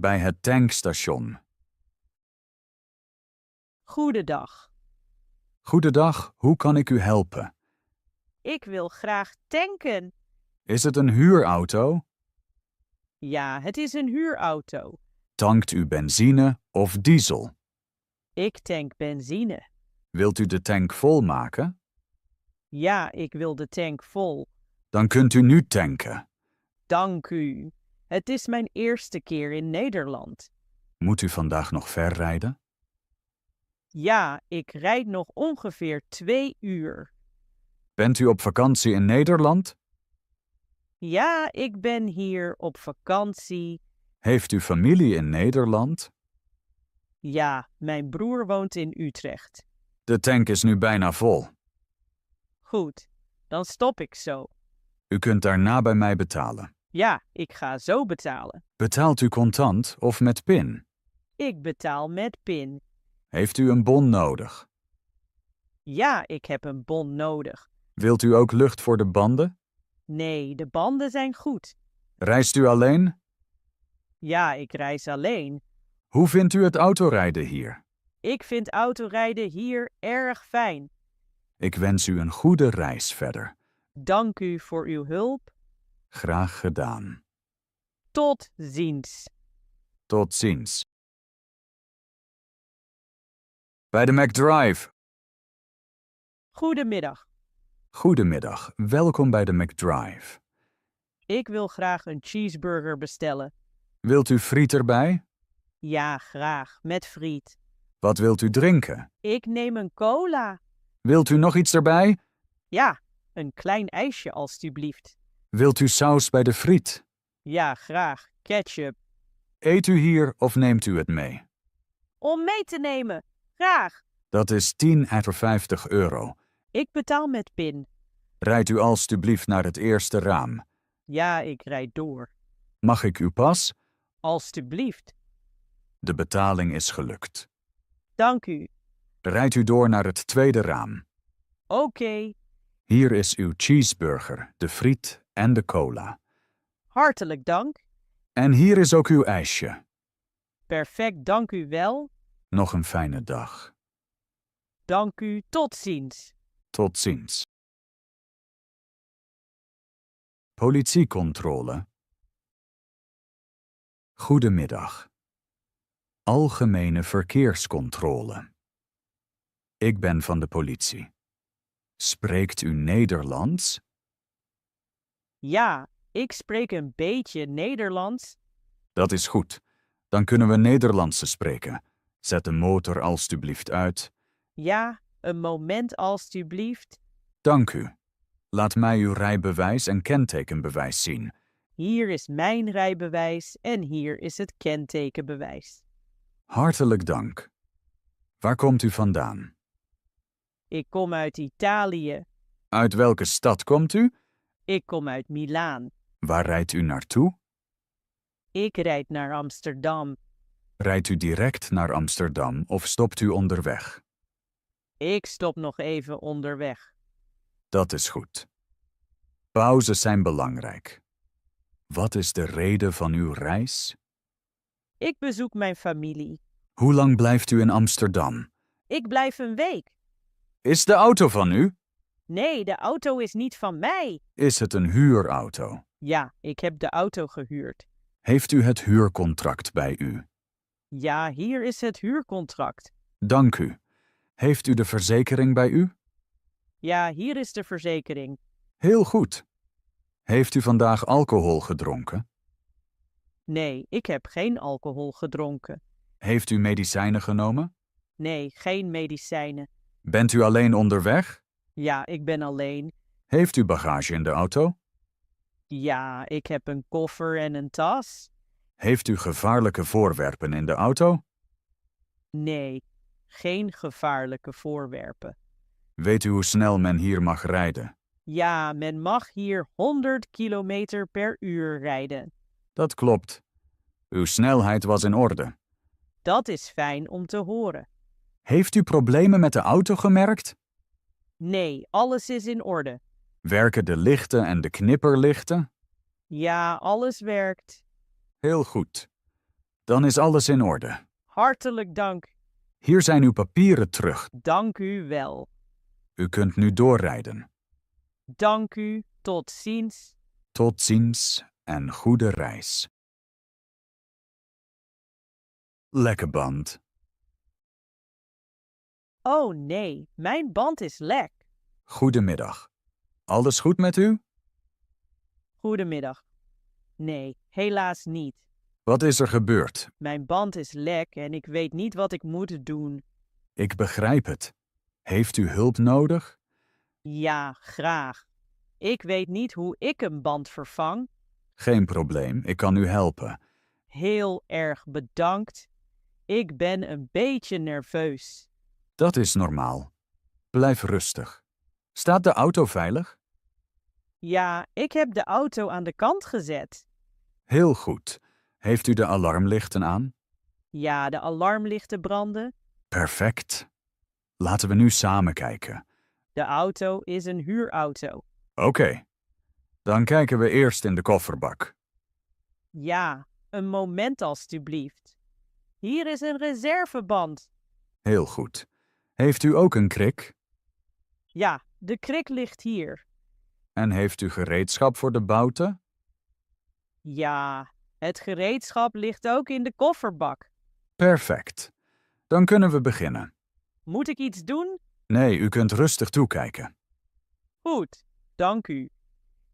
Bij het tankstation. Goedendag. Goedendag, hoe kan ik u helpen? Ik wil graag tanken. Is het een huurauto? Ja, het is een huurauto. Tankt u benzine of diesel? Ik tank benzine. Wilt u de tank volmaken? Ja, ik wil de tank vol. Dan kunt u nu tanken. Dank u. Het is mijn eerste keer in Nederland. Moet u vandaag nog ver rijden? Ja, ik rijd nog ongeveer 2 uur. Bent u op vakantie in Nederland? Ja, ik ben hier op vakantie. Heeft u familie in Nederland? Ja, mijn broer woont in Utrecht. De tank is nu bijna vol. Goed, dan stop ik zo. U kunt daarna bij mij betalen. Ja, ik ga zo betalen. Betaalt u contant of met PIN? Ik betaal met PIN. Heeft u een bon nodig? Ja, ik heb een bon nodig. Wilt u ook lucht voor de banden? Nee, de banden zijn goed. Reist u alleen? Ja, ik reis alleen. Hoe vindt u het autorijden hier? Ik vind autorijden hier erg fijn. Ik wens u een goede reis verder. Dank u voor uw hulp. Graag gedaan. Tot ziens. Tot ziens. Bij de McDrive. Goedemiddag. Goedemiddag, welkom bij de McDrive. Ik wil graag een cheeseburger bestellen. Wilt u friet erbij? Ja, graag, met friet. Wat wilt u drinken? Ik neem een cola. Wilt u nog iets erbij? Ja, een klein ijsje alstublieft. Wilt u saus bij de friet? Ja, graag, ketchup. Eet u hier of neemt u het mee? Om mee te nemen. Graag. Dat is 10 à 50 euro. Ik betaal met PIN. Rijdt u alstublieft naar het eerste raam. Ja, ik rijd door. Mag ik uw pas? Alstublieft. De betaling is gelukt. Dank u. Rijdt u door naar het tweede raam. Oké. Hier is uw cheeseburger, de friet en de cola. Hartelijk dank. En hier is ook uw ijsje. Perfect, dank u wel. Nog een fijne dag. Dank u, tot ziens. Tot ziens. Politiecontrole. Goedemiddag. Algemene verkeerscontrole. Ik ben van de politie. Spreekt u Nederlands? Ja, ik spreek een beetje Nederlands. Dat is goed. Dan kunnen we Nederlandse spreken. Zet de motor alstublieft uit. Ja, een moment alstublieft. Dank u. Laat mij uw rijbewijs en kentekenbewijs zien. Hier is mijn rijbewijs en hier is het kentekenbewijs. Hartelijk dank. Waar komt u vandaan? Ik kom uit Italië. Uit welke stad komt u? Ik kom uit Milaan. Waar rijdt u naartoe? Ik rijd naar Amsterdam. Rijdt u direct naar Amsterdam of stopt u onderweg? Ik stop nog even onderweg. Dat is goed. Pauzes zijn belangrijk. Wat is de reden van uw reis? Ik bezoek mijn familie. Hoe lang blijft u in Amsterdam? Ik blijf een week. Is de auto van u? Nee, de auto is niet van mij. Is het een huurauto? Ja, ik heb de auto gehuurd. Heeft u het huurcontract bij u? Ja, hier is het huurcontract. Dank u. Heeft u de verzekering bij u? Ja, hier is de verzekering. Heel goed. Heeft u vandaag alcohol gedronken? Nee, ik heb geen alcohol gedronken. Heeft u medicijnen genomen? Nee, geen medicijnen. Bent u alleen onderweg? Ja, ik ben alleen. Heeft u bagage in de auto? Ja, ik heb een koffer en een tas. Heeft u gevaarlijke voorwerpen in de auto? Nee, geen gevaarlijke voorwerpen. Weet u hoe snel men hier mag rijden? Ja, men mag hier 100 kilometer per uur rijden. Dat klopt. Uw snelheid was in orde. Dat is fijn om te horen. Heeft u problemen met de auto gemerkt? Nee, alles is in orde. Werken de lichten en de knipperlichten? Ja, alles werkt. Heel goed. Dan is alles in orde. Hartelijk dank. Hier zijn uw papieren terug. Dank u wel. U kunt nu doorrijden. Dank u. Tot ziens. Tot ziens en goede reis. Lekke band. Oh nee, mijn band is lek. Goedemiddag. Alles goed met u? Goedemiddag. Nee, helaas niet. Wat is er gebeurd? Mijn band is lek en ik weet niet wat ik moet doen. Ik begrijp het. Heeft u hulp nodig? Ja, graag. Ik weet niet hoe ik een band vervang. Geen probleem, ik kan u helpen. Heel erg bedankt. Ik ben een beetje nerveus. Dat is normaal. Blijf rustig. Staat de auto veilig? Ja, ik heb de auto aan de kant gezet. Heel goed. Heeft u de alarmlichten aan? Ja, de alarmlichten branden. Perfect. Laten we nu samen kijken. De auto is een huurauto. Oké. Dan kijken we eerst in de kofferbak. Ja, een moment alstublieft. Hier is een reserveband. Heel goed. Heeft u ook een krik? Ja, de krik ligt hier. En heeft u gereedschap voor de bouten? Ja, het gereedschap ligt ook in de kofferbak. Perfect. Dan kunnen we beginnen. Moet ik iets doen? Nee, u kunt rustig toekijken. Goed, dank u.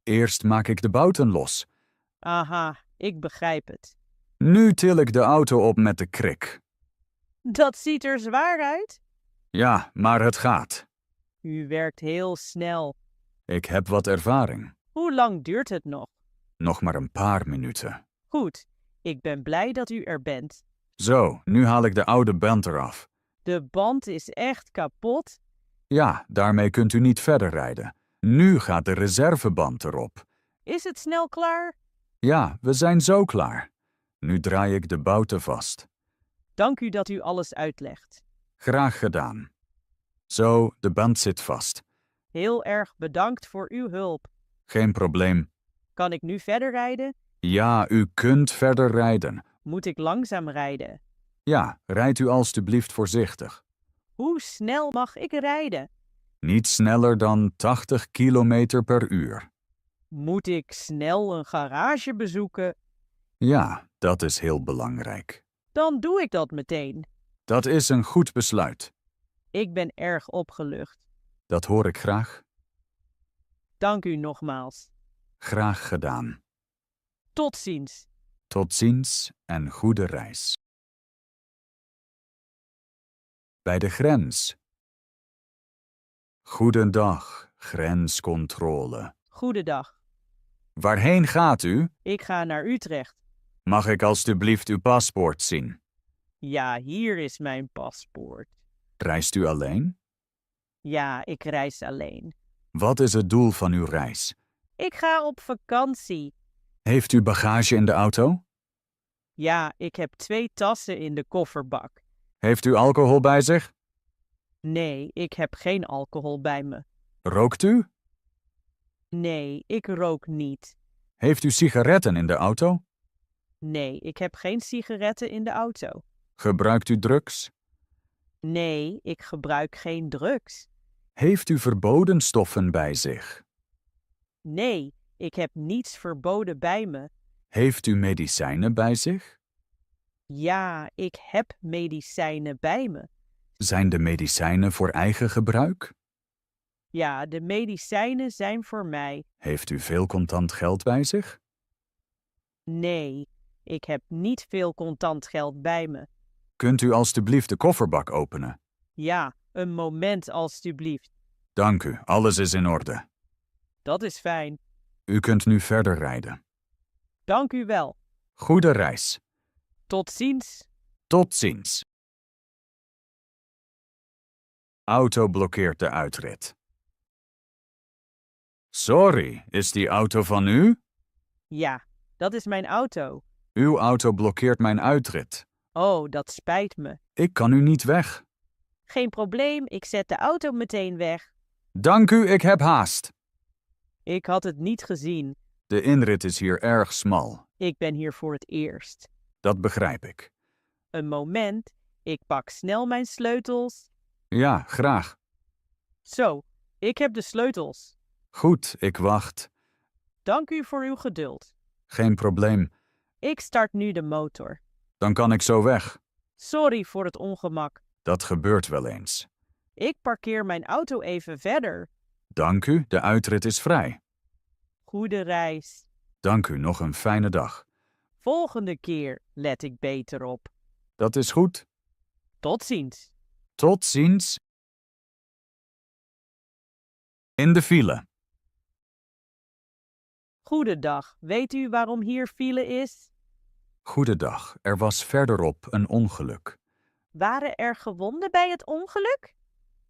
Eerst maak ik de bouten los. Aha, ik begrijp het. Nu til ik de auto op met de krik. Dat ziet er zwaar uit. Ja, maar het gaat. U werkt heel snel. Ik heb wat ervaring. Hoe lang duurt het nog? Nog maar een paar minuten. Goed, ik ben blij dat u er bent. Zo, nu haal ik de oude band eraf. De band is echt kapot. Ja, daarmee kunt u niet verder rijden. Nu gaat de reserveband erop. Is het snel klaar? Ja, we zijn zo klaar. Nu draai ik de bouten vast. Dank u dat u alles uitlegt. Graag gedaan. Zo, de band zit vast. Heel erg bedankt voor uw hulp. Geen probleem. Kan ik nu verder rijden? Ja, u kunt verder rijden. Moet ik langzaam rijden? Ja, rijdt u alstublieft voorzichtig. Hoe snel mag ik rijden? Niet sneller dan 80 kilometer per uur. Moet ik snel een garage bezoeken? Ja, dat is heel belangrijk. Dan doe ik dat meteen. Dat is een goed besluit. Ik ben erg opgelucht. Dat hoor ik graag. Dank u nogmaals. Graag gedaan. Tot ziens. Tot ziens en goede reis. Bij de grens. Goedendag, grenscontrole. Goedendag. Waarheen gaat u? Ik ga naar Utrecht. Mag ik alstublieft uw paspoort zien? Ja, hier is mijn paspoort. Reist u alleen? Ja, ik reis alleen. Wat is het doel van uw reis? Ik ga op vakantie. Heeft u bagage in de auto? Ja, ik heb 2 tassen in de kofferbak. Heeft u alcohol bij zich? Nee, ik heb geen alcohol bij me. Rookt u? Nee, ik rook niet. Heeft u sigaretten in de auto? Nee, ik heb geen sigaretten in de auto. Gebruikt u drugs? Nee, ik gebruik geen drugs. Heeft u verboden stoffen bij zich? Nee, ik heb niets verboden bij me. Heeft u medicijnen bij zich? Ja, ik heb medicijnen bij me. Zijn de medicijnen voor eigen gebruik? Ja, de medicijnen zijn voor mij. Heeft u veel contant geld bij zich? Nee, ik heb niet veel contant geld bij me. Kunt u alstublieft de kofferbak openen? Ja, een moment alstublieft. Dank u, alles is in orde. Dat is fijn. U kunt nu verder rijden. Dank u wel. Goede reis. Tot ziens. Tot ziens. Auto blokkeert de uitrit. Sorry, is die auto van u? Ja, dat is mijn auto. Uw auto blokkeert mijn uitrit. Oh, dat spijt me. Ik kan u niet weg. Geen probleem, ik zet de auto meteen weg. Dank u, ik heb haast. Ik had het niet gezien. De inrit is hier erg smal. Ik ben hier voor het eerst. Dat begrijp ik. Een moment, ik pak snel mijn sleutels. Ja, graag. Zo, ik heb de sleutels. Goed, ik wacht. Dank u voor uw geduld. Geen probleem. Ik start nu de motor. Dan kan ik zo weg. Sorry voor het ongemak. Dat gebeurt wel eens. Ik parkeer mijn auto even verder. Dank u, de uitrit is vrij. Goede reis. Dank u, nog een fijne dag. Volgende keer let ik beter op. Dat is goed. Tot ziens. Tot ziens. In de file. Goedendag. Weet u waarom hier file is? Goedendag, er was verderop een ongeluk. Waren er gewonden bij het ongeluk?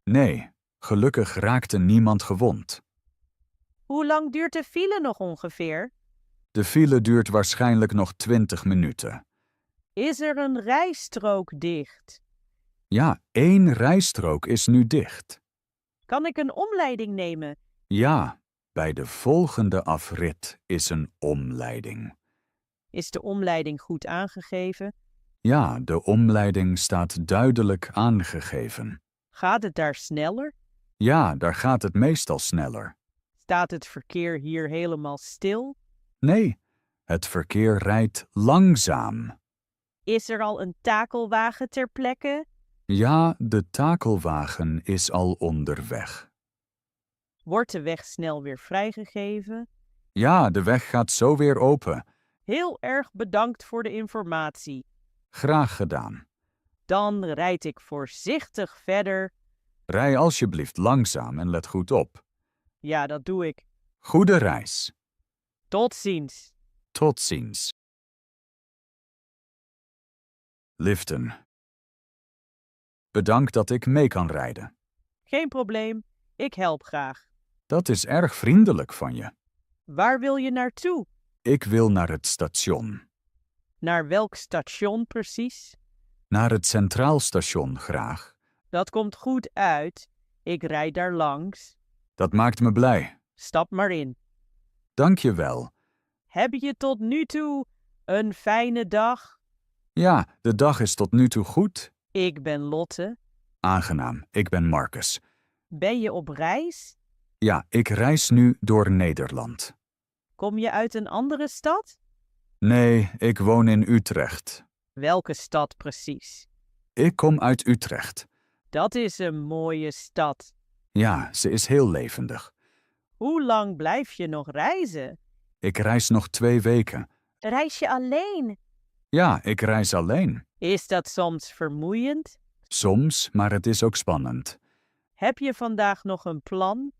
Nee, gelukkig raakte niemand gewond. Hoe lang duurt de file nog ongeveer? De file duurt waarschijnlijk nog 20 minuten. Is er een rijstrook dicht? Ja, 1 rijstrook is nu dicht. Kan ik een omleiding nemen? Ja, bij de volgende afrit is een omleiding. Is de omleiding goed aangegeven? Ja, de omleiding staat duidelijk aangegeven. Gaat het daar sneller? Ja, daar gaat het meestal sneller. Staat het verkeer hier helemaal stil? Nee, het verkeer rijdt langzaam. Is er al een takelwagen ter plekke? Ja, de takelwagen is al onderweg. Wordt de weg snel weer vrijgegeven? Ja, de weg gaat zo weer open. Heel erg bedankt voor de informatie. Graag gedaan. Dan rijd ik voorzichtig verder. Rij alsjeblieft langzaam en let goed op. Ja, dat doe ik. Goede reis. Tot ziens. Tot ziens. Liften. Bedankt dat ik mee kan rijden. Geen probleem, ik help graag. Dat is erg vriendelijk van je. Waar wil je naartoe? Ik wil naar het station. Naar welk station precies? Naar het Centraal Station graag. Dat komt goed uit. Ik rijd daar langs. Dat maakt me blij. Stap maar in. Dank je wel. Heb je tot nu toe een fijne dag? Ja, de dag is tot nu toe goed. Ik ben Lotte. Aangenaam, ik ben Marcus. Ben je op reis? Ja, ik reis nu door Nederland. Kom je uit een andere stad? Nee, ik woon in Utrecht. Welke stad precies? Ik kom uit Utrecht. Dat is een mooie stad. Ja, ze is heel levendig. Hoe lang blijf je nog reizen? Ik reis nog 2 weken. Reis je alleen? Ja, ik reis alleen. Is dat soms vermoeiend? Soms, maar het is ook spannend. Heb je vandaag nog een plan?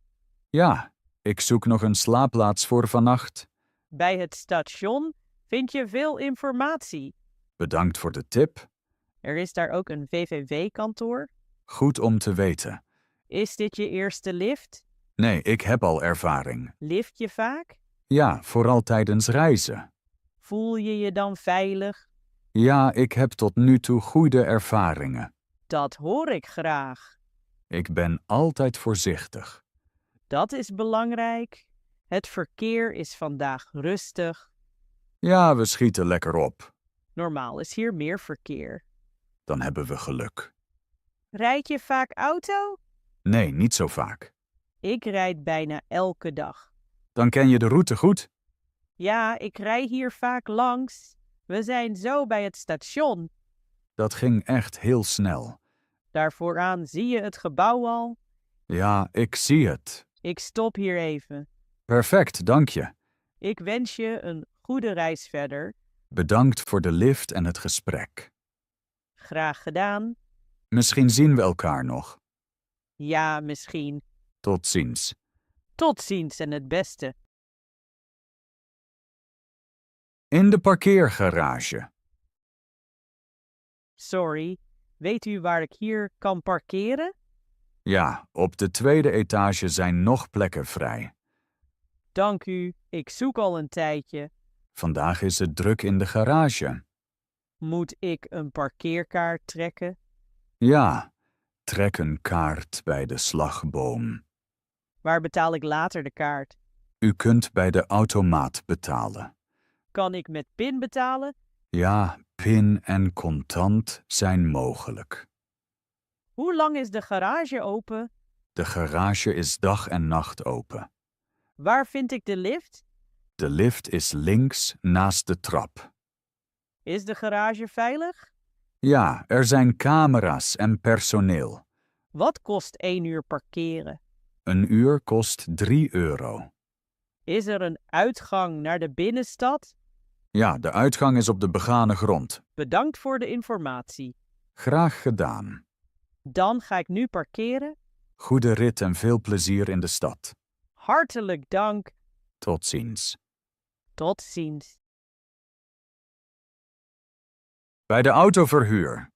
Ja, ik zoek nog een slaapplaats voor vannacht. Bij het station vind je veel informatie. Bedankt voor de tip. Er is daar ook een VVV-kantoor. Goed om te weten. Is dit je eerste lift? Nee, ik heb al ervaring. Lift je vaak? Ja, vooral tijdens reizen. Voel je je dan veilig? Ja, ik heb tot nu toe goede ervaringen. Dat hoor ik graag. Ik ben altijd voorzichtig. Dat is belangrijk. Het verkeer is vandaag rustig. Ja, we schieten lekker op. Normaal is hier meer verkeer. Dan hebben we geluk. Rijd je vaak auto? Nee, niet zo vaak. Ik rijd bijna elke dag. Dan ken je de route goed. Ja, ik rij hier vaak langs. We zijn zo bij het station. Dat ging echt heel snel. Daar vooraan zie je het gebouw al. Ja, ik zie het. Ik stop hier even. Perfect, dank je. Ik wens je een goede reis verder. Bedankt voor de lift en het gesprek. Graag gedaan. Misschien zien we elkaar nog. Ja, misschien. Tot ziens. Tot ziens en het beste. In de parkeergarage. Sorry, weet u waar ik hier kan parkeren? Ja, op de 2e etage zijn nog plekken vrij. Dank u, ik zoek al een tijdje. Vandaag is het druk in de garage. Moet ik een parkeerkaart trekken? Ja, trek een kaart bij de slagboom. Waar betaal ik later de kaart? U kunt bij de automaat betalen. Kan ik met PIN betalen? Ja, PIN en contant zijn mogelijk. Hoe lang is de garage open? De garage is dag en nacht open. Waar vind ik de lift? De lift is links naast de trap. Is de garage veilig? Ja, er zijn camera's en personeel. Wat kost 1 uur parkeren? Een uur kost €3. Is er een uitgang naar de binnenstad? Ja, de uitgang is op de begane grond. Bedankt voor de informatie. Graag gedaan. Dan ga ik nu parkeren. Goede rit en veel plezier in de stad. Hartelijk dank. Tot ziens. Tot ziens. Bij de autoverhuur.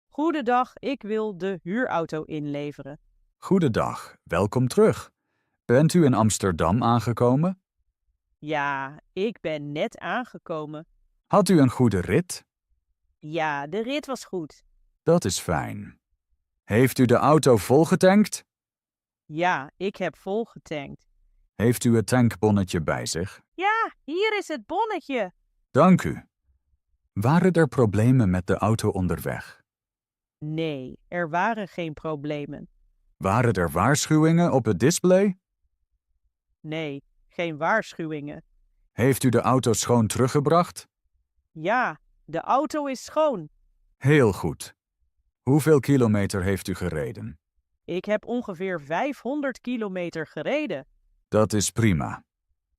Goedendag, ik wil de huurauto inleveren. Goedendag, welkom terug. Bent u in Amsterdam aangekomen? Ja, ik ben net aangekomen. Had u een goede rit? Ja, de rit was goed. Dat is fijn. Heeft u de auto volgetankt? Ja, ik heb volgetankt. Heeft u het tankbonnetje bij zich? Ja, hier is het bonnetje. Dank u. Waren er problemen met de auto onderweg? Nee, er waren geen problemen. Waren er waarschuwingen op het display? Nee, geen waarschuwingen. Heeft u de auto schoon teruggebracht? Ja, de auto is schoon. Heel goed. Hoeveel kilometer heeft u gereden? Ik heb ongeveer 500 kilometer gereden. Dat is prima.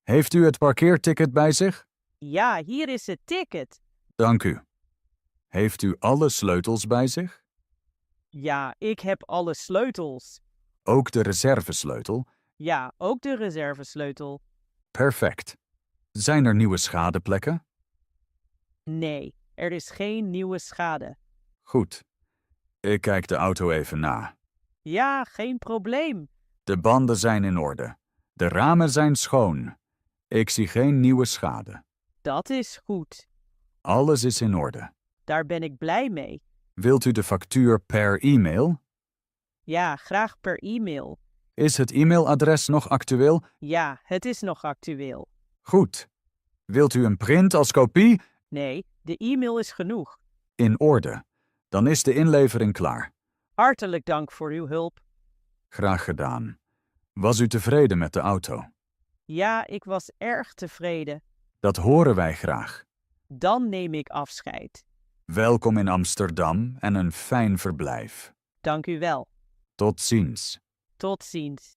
Heeft u het parkeerticket bij zich? Ja, hier is het ticket. Dank u. Heeft u alle sleutels bij zich? Ja, ik heb alle sleutels. Ook de reservesleutel? Ja, ook de reservesleutel. Perfect. Zijn er nieuwe schadeplekken? Nee, er is geen nieuwe schade. Goed. Ik kijk de auto even na. Ja, geen probleem. De banden zijn in orde. De ramen zijn schoon. Ik zie geen nieuwe schade. Dat is goed. Alles is in orde. Daar ben ik blij mee. Wilt u de factuur per e-mail? Ja, graag per e-mail. Is het e-mailadres nog actueel? Ja, het is nog actueel. Goed. Wilt u een print als kopie? Nee, de e-mail is genoeg. In orde. Dan is de inlevering klaar. Hartelijk dank voor uw hulp. Graag gedaan. Was u tevreden met de auto? Ja, ik was erg tevreden. Dat horen wij graag. Dan neem ik afscheid. Welkom in Amsterdam en een fijn verblijf. Dank u wel. Tot ziens. Tot ziens.